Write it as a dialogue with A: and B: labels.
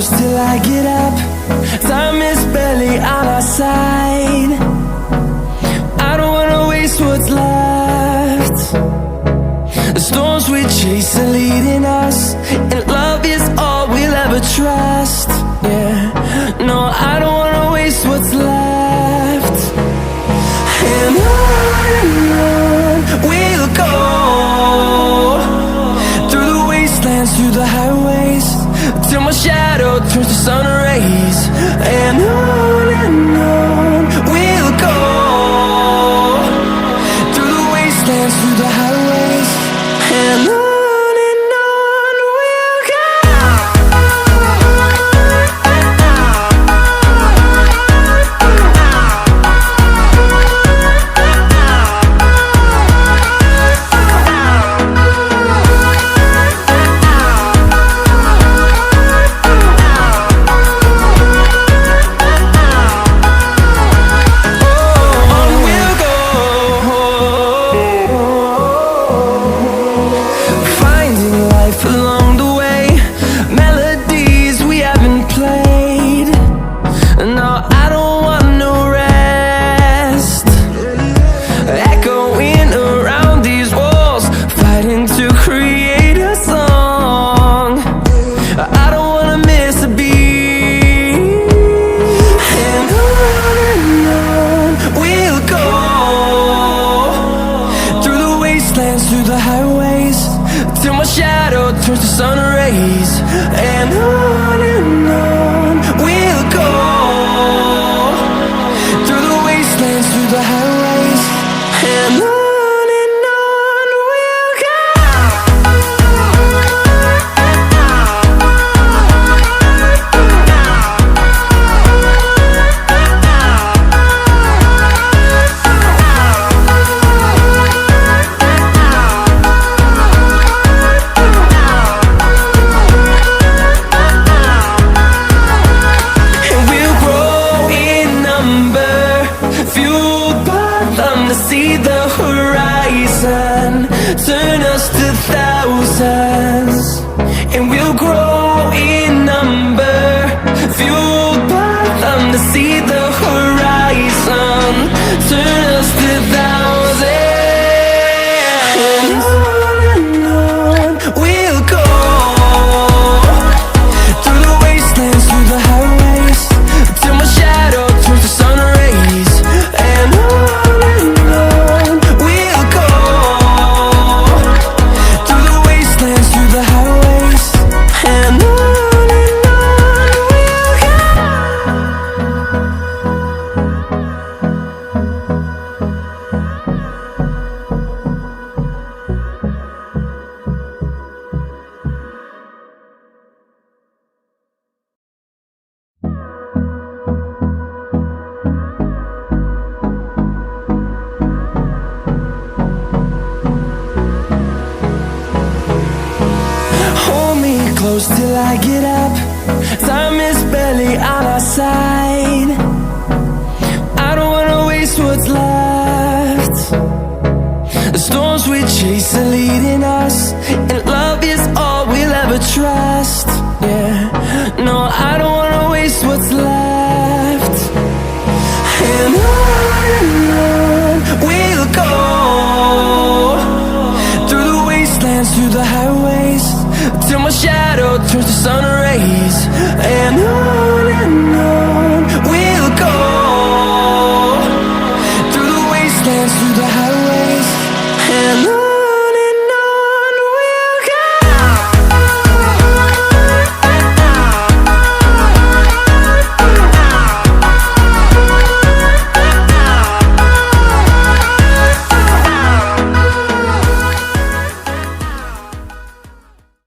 A: close till I get up. Time is barely on our side. I don't wanna waste what's left. The storms we chase are leading us, and love is all we'll ever trust. Yeah, no, I don't wanna waste what's left. And on we'll go, through the wastelands, through the highways, till my shadow turns to sun rays. And on we'll go, through the wastelands, through the highways, and on we'll go. Through the highways, till my shadow turns to sun rays. And on we'll go, through the wastelands, through the highways, and on we'll go. See the horizon, turn us to thousands, and we'll grow in number, fueled by them. To see the horizon, turn us to thousands, and on we'll go, through the wastelands, through the highways, till my shadow turns to sun rays. And on close till I get up. Time is barely on our side. I don't wanna waste what's left. The storms we chase are leading us, and love is all we'll ever trust. Yeah, no, I don't wanna waste what's left. And on we'll go, through the wastelands, through the highways, till my shadow turns to sun rays. And on